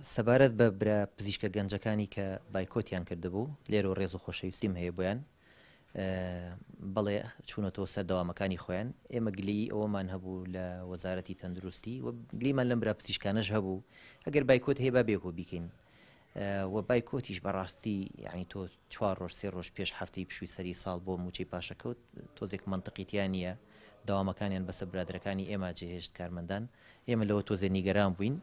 سەبارەت بە برا پزیشکە گەنجەکانی کە بایکۆتیان کردبوو لێرە و ڕێز و خۆشەویستیم هەیە بۆیان بەڵێ چوونەتەوە سەر دەوامەکانی خۆیان ئێمە گلی ئەوەمان هەبوو لە وەزارەتی تەندروستی و گلیمان لەم برا پزیشکانەش هەبوو ئەگەر بایکۆت هەیە با بێکۆ بیکەین و بایکۆتیش بەڕاستی یعنی تۆ 4 ڕۆژ 3 ڕۆژ پێش هەفتەی پشووی سەری ساڵ بۆ موچەی پاشەکەوت تۆزێک منطقیتیان نییە داوامەکانیان بەسەر برادەکانی ئێمە جێهێشت کارمەندان ئێمە لەوە تۆزێ نیگەران بووین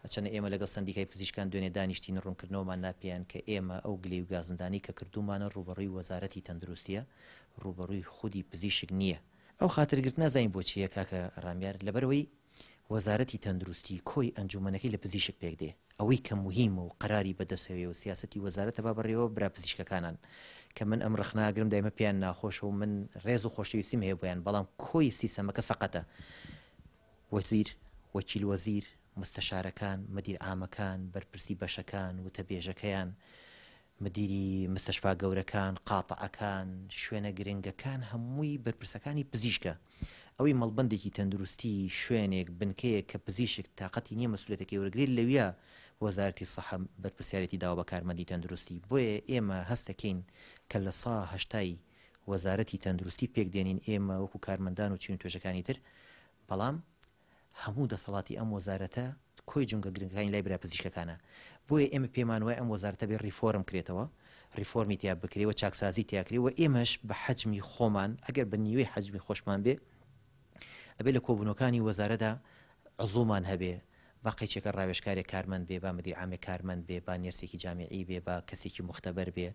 چەنە ئێمە لەگەڵ سندیکای پزیشکان دوێنێ دانیشتین ڕوونکردنەوەمان ناپیان کە ئێمە ئەو گلەی و گازندانی کە کردومانە ڕوبەڕووی وەزارەتی تەندروستیە ڕوبەڕووی خودی پزیشک نییە ئەو خاترگرت نازانین بۆچیە کاکە ڕامیار لەبەرەوەی وەزارەتی تەندروستی کۆی ئەنجومەنەکەی لە پزیشک پێک دێ ئەوەی کە موهیمە و قەراری بەدەسەوێ و سیاسەتی وەزارەتە با بڕێەوە برا پزیشکەکانان کە من ئەم ڕخناگرم دایمە پێیان ناخۆش و من ڕێز و خۆشەویستیم هەیە بۆیان بەڵام کۆی سیسەمەکە سەقەتە وەزیر وەکیل وەزیر مستەشارەکان مدیر عامەکان بەرپرسی بەشەکان وتەبێژەکەیان مدیری مستەشفا گەورەکان قاتعەکان شوێنە گرنگەکان هەمووی بەرپرسەکانی پزیشکە ئەوەی مەڵبندێکی تەندروستی شوێنێک بنکەیە کە پزیشک تااقەتی نییە مەسولێتەکەی وەرگێت لەویە وەزارەتی سەحە بەرپرسیارەتی داوا بە کارمەندی تەندروستی بۆیە ئێمە هەستەکەین کە لە سا هەشتای وەزارەتی تەندروستی پێک دێنین ئێمە وەکو کارمەندان و چین توێژەکانی تر بەڵام هەموو دەسەڵاتی ئەم وەزارەتە کۆی جونگە گرنگەکانی لای برا پزیشکەکانە بۆیە ئێمە پێمان وای ئەم وەزارەتە بێ ریفۆرم کرێتەوە ریفۆرمی تیا بکرێەوە چاکسازی تیاکرێەوە ئێمەش بە حەجمی خۆمان ئەگەر بە نیوەی حەجمی خۆشمان بێ ئەبێ لە کۆبوونەکانی وەزارەدا عزومان هەبێ با قەیچێکە ڕاوێژکارێک کارمەند بێ با مدیر عامێ کارمەند بێ با نێرسێکی جامعی بێ با کەسێکی مختبەر بێ